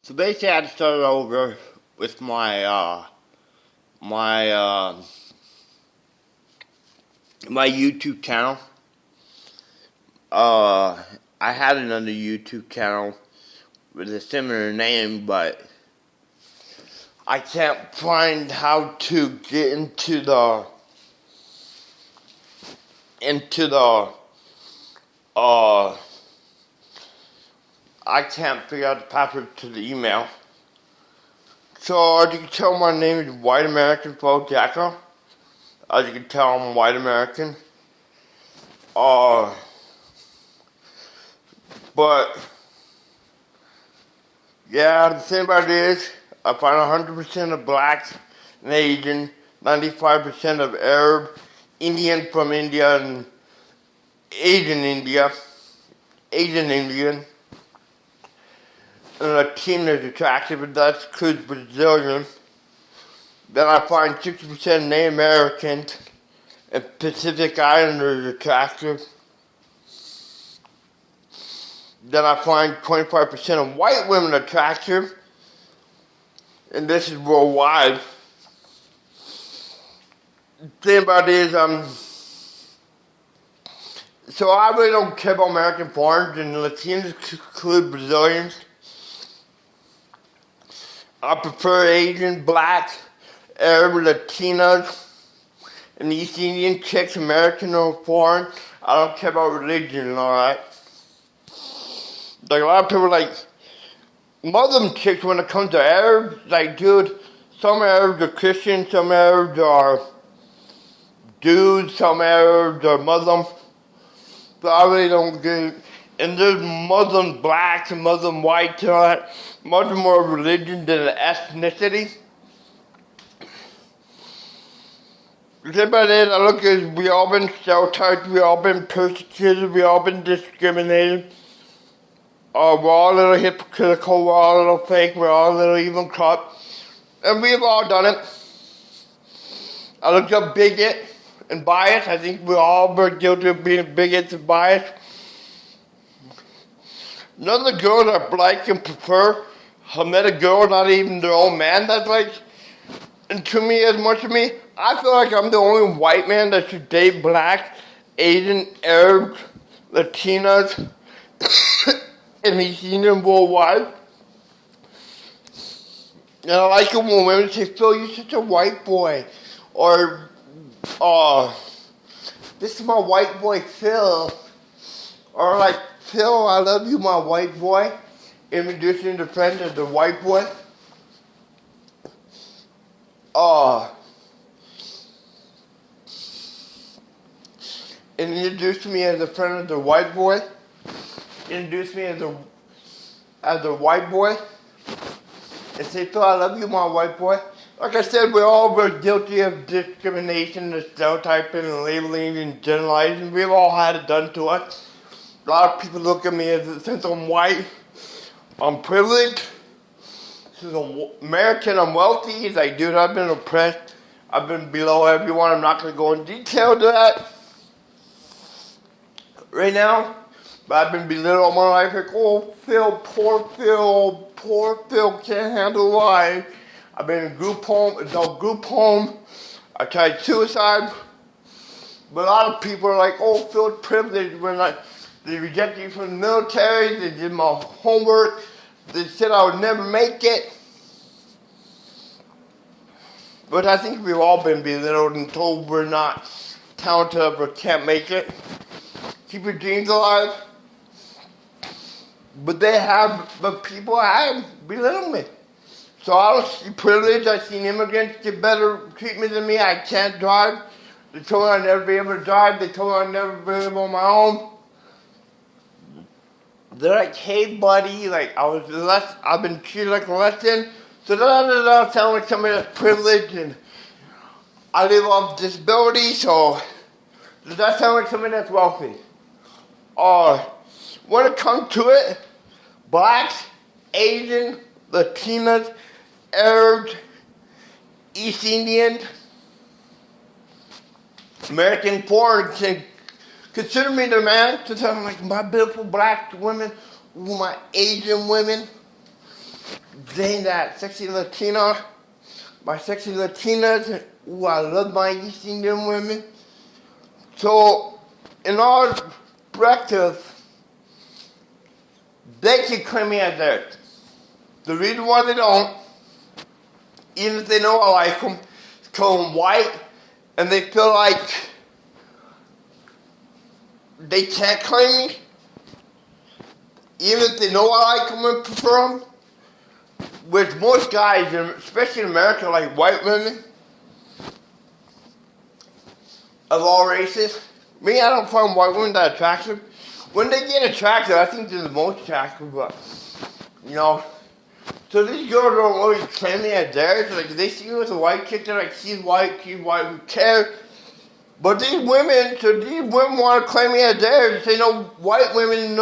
So basically, I had to start over with my my YouTube channel. I had another YouTube channel with a similar name, but I can't find how to get into the I can't figure out the password to the email. So as you can tell, my name is White American Phil Jacko. As you can tell, I'm white American. But yeah, the thing about it is, I find 100% of blacks and Asian, 95% of Arab, Indian from India, and Asian Indian, and Latino is attractive, but that includes Brazilian. Then I find 60% Native Americans and Pacific Islanders attractive. Then I find 25% of white women attractive, and this is worldwide. The thing about it is, so I really don't care about American foreigners, and Latinos include Brazilians. I prefer Asian, Black, Arab, Latinos, and East Indian chicks, American or foreign. I don't care about religion, alright? Like a lot of people like Muslim chicks when it comes to Arabs, like dude, some Arabs are Christian, some Arabs are Jews, some Arabs are Muslim. So I really don't get, and there's Muslim blacks and Muslim whites and all that. Much more religion than ethnicity. The thing about it, I look at, we all been stereotyped, we all been persecuted, we all been discriminated. We're all a little hypocritical, we're all a little fake, we're all a little even corrupt. And we've all done it. I looked up bigot and bias. I think we all were guilty of being bigots and bias. None of the girls I like and prefer have met a girl, not even their own man, that's like, and to me, as much of me, I feel like I'm the only white man that should date black, Asian, Arabs, Latinas, and East Indian worldwide. And I like it when women say, Phil, you're such a white boy. Or, this is my white boy, Phil. Or like, Phil, I love you, my white boy. Introducing the friend as the white boy. Introduce me as a friend of the white boy. Introduce me as a white boy. And say, Phil, I love you, my white boy. Like I said, we all were guilty of discrimination and stereotyping and labeling and generalizing. We've all had it done to us. A lot of people look at me as, since I'm white, I'm privileged. Since I'm American, I'm wealthy. He's like, dude, I've been oppressed. I've been below everyone. I'm not going to go in detail to that right now. But I've been belittled all my life. Like, oh, Phil, poor Phil can't handle life. I've been in adult group home. I tried suicide. But a lot of people are like, oh, Phil's privileged. When they rejected me from the military, they did my homework, they said I would never make it. But I think we've all been belittled and told we're not talented or can't make it. Keep your dreams alive. But people have belittled me. So I don't see privilege. I've seen immigrants get better treatment than me. I can't drive. They told me I'd never be able to drive. They told me I'd never be able on my own. They're like, hey buddy, like I've been treated like a less than. So that sound like somebody that's privileged and I live off disability, so does that sound like somebody that's wealthy? When it comes to it, blacks, Asian, Latinas, Arabs, East Indians, American foreigners can consider me the man, since I'm like my beautiful black women, my Asian women, saying that sexy Latina, my sexy Latinas, ooh, I love my East Indian women. So, in all perspective, they can claim me as theirs. The reason why they don't, even if they know I like them, is because I'm white, and they feel like they can't claim me, even if they know I like them and prefer them. Which most guys, especially in America, like white women of all races. Me, I don't find white women that attractive. When they get attractive, I think they're the most attractive, but, you know. So these girls don't always claim me as theirs. Like, they see me with a white chick, they're like, she's white, who cares? But these women want to claim me as theirs. They know white women,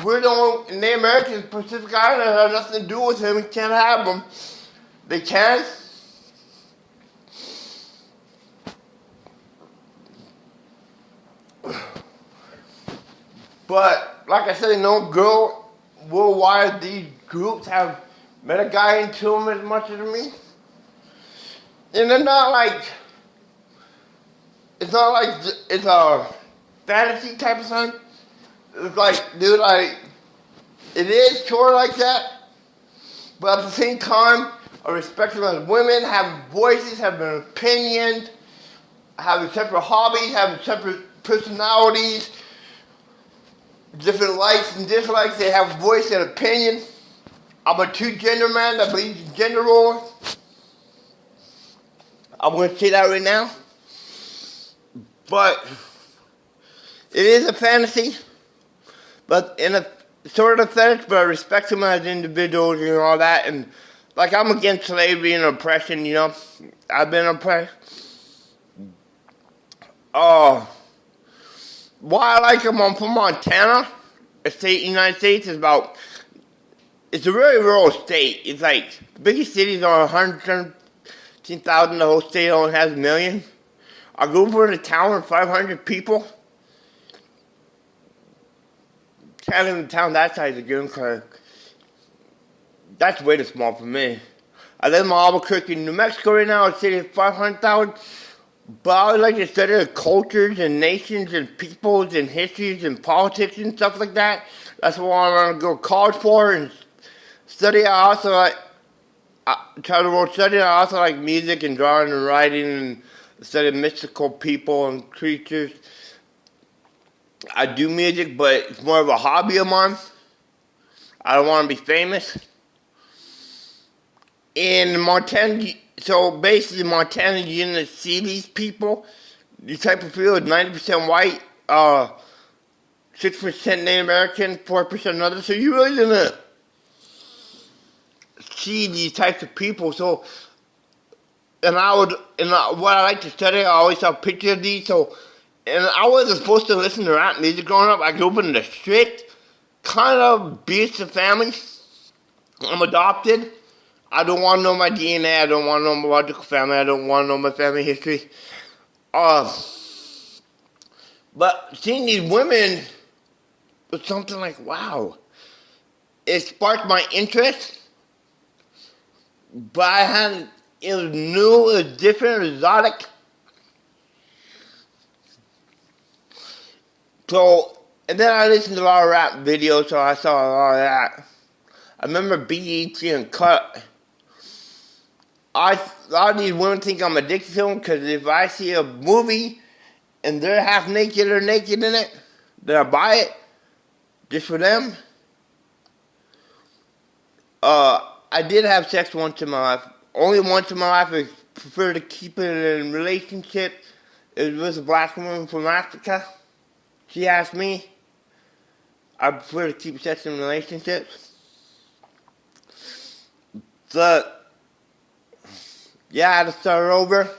we're the only, in the American Pacific Island, have nothing to do with him, we can't have them. They can. But, like I said, no girl worldwide, these groups have met a guy into them as much as me. And they're not like, it's not like it's a fantasy type of thing. It's like, dude, it is sort of like that. But at the same time, I respect them as women, have voices, have an opinion, have separate hobbies, have separate personalities, different likes and dislikes. They have voice and opinion. I'm a two-gender man that believes in gender roles. I'm going to say that right now. But it is a fantasy, but in a sort of fetish, but I respect them as individuals and all that. And like, I'm against slavery and oppression, you know. I've been oppressed. Why I like them, I'm from Montana, a state in the United States. It's a very rural state. It's like, the biggest cities are 117,000, the whole state only has 1 million. I grew up in a town with 500 people. Can't live in a town that size again, because that's way too small for me. I live in Albuquerque, New Mexico right now, a city of 500,000. But I would like to study the cultures and nations and peoples and histories and politics and stuff like that. That's what I want to go to college for and study. I also like study. I also like music and drawing and writing and study mystical people and creatures. I do music, but it's more of a hobby of mine. I don't want to be famous. In Montana, so basically Montana, you're going to see these people. These type of people, 90% white, 6% Native American, 4% other. So you're really going to see these types of people. So, what I like to study, I always saw pictures of these. So, and I wasn't supposed to listen to rap music growing up. I grew up in a strict, kind of abusive family. I'm adopted. I don't want to know my DNA. I don't want to know my biological family. I don't want to know my family history. But seeing these women was something like, wow. It sparked my interest. But it was new, it was different, it was exotic. So, and then I listened to a lot of rap videos, so I saw a lot of that. I remember BET and Cut. A lot of these women think I'm addicted to them, because if I see a movie and they're half naked or naked in it, then I buy it just for them. I did have sex once in my life. Only once in my life. I prefer to keep it in a relationship. It was a black woman from Africa. She asked me. I prefer to keep sex in relationships. So, yeah, I had to start over.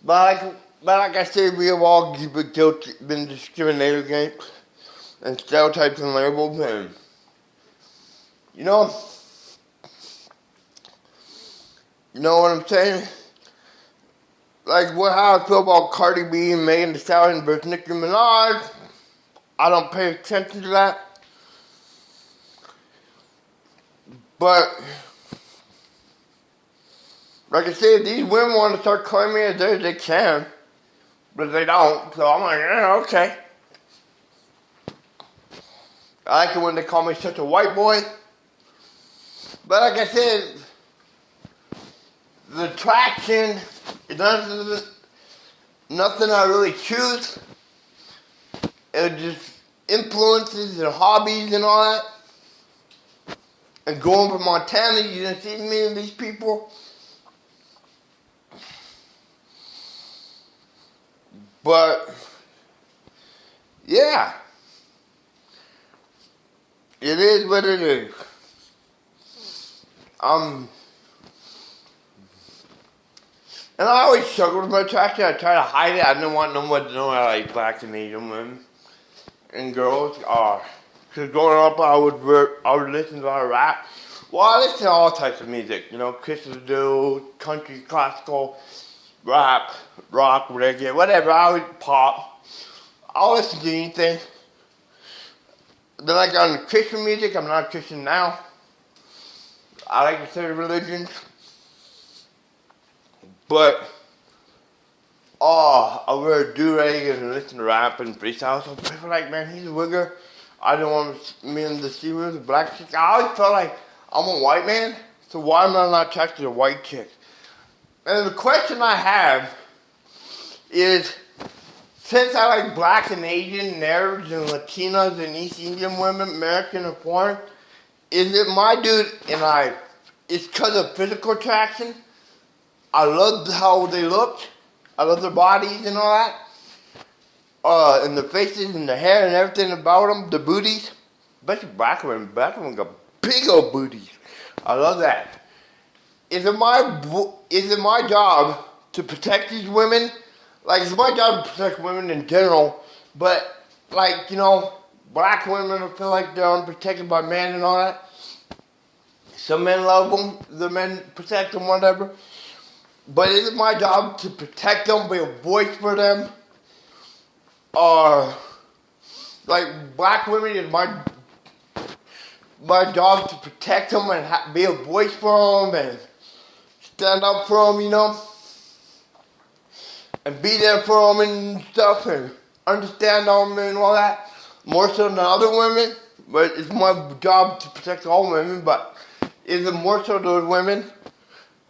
But like I said, we have all been discriminated against and stereotyped and labeled, and you know what I'm saying? Like how I feel about Cardi B and Megan Thee Stallion versus Nicki Minaj. I don't pay attention to that. But Like I said, if these women want to start calling me a theirs, they can. But they don't. So I'm like, yeah, okay. I like it when they call me such a white boy. But like I said, the attraction is nothing I really choose. It's just influences and hobbies and all that. And going from Montana, you didn't see many of these people. But, yeah. It is what it is. And I always struggled with my attraction. I try to hide it. I didn't want no one to know I like black and Asian women and girls. Because growing up, I would listen to a lot of rap. Well, I listen to all types of music. You know, Christopher Dale, country, classical, rap, rock, reggae, whatever. I would pop. I'll listen to anything. Then I got into Christian music. I'm not a Christian now. I like certain religions. But, I wear a do-rag and listen to rap and freestyle. So people like, man, he's a wigger. I didn't want me in the sea with a black chick. I always felt like I'm a white man. So why am I not attracted to a white chick? And the question I have is, since I like black and Asian and Arabs and Latinas and East Indian women, American and foreign, is it my dude and it's because of physical attraction? I love how they looked. I love their bodies and all that. And the faces and the hair and everything about them, the booties. Especially black women. Black women got big old booties. I love that. Is it my job to protect these women? Like, it's my job to protect women in general. But, like, you know, black women feel like they're unprotected by men and all that. Some men love them. The men protect them, whatever. But is it my job to protect them, be a voice for them? Like, black women is my job to protect them and be a voice for them and stand up for them, you know? And be there for them and stuff and understand them and all that. More so than other women. But it's my job to protect all women. But is it more so those women?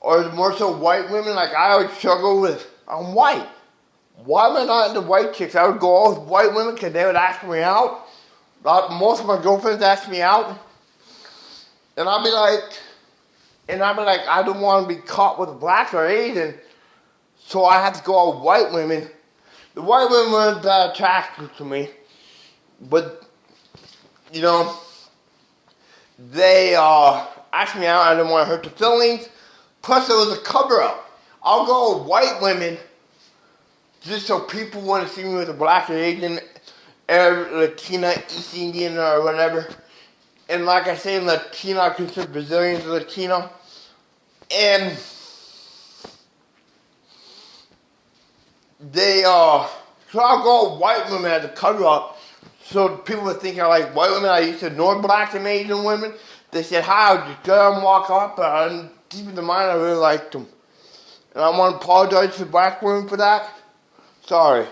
Or is it more so white women? Like, I always struggle with, I'm white. Why am I not into white chicks? I would go all with white women because they would ask me out. Most of my girlfriends ask me out. And I'll be like, I don't want to be caught with black or Asian. So I have to go all with white women. The white women weren't that attractive to me. But, you know, they asked me out. I didn't want to hurt their feelings. Plus, it was a cover-up. I'll go with white women just so people want to see me with a black or Asian, Arab, Latina, East Indian, or whatever. And like I say, Latino, I consider Brazilians Latino. And so I'll go with white women as a cover-up. So people would think I like white women. I used to ignore black and Asian women. They said, hi, I would just go and walk up, and deep in the mind, I really liked them. And I want to apologize to black women for that. Sorry.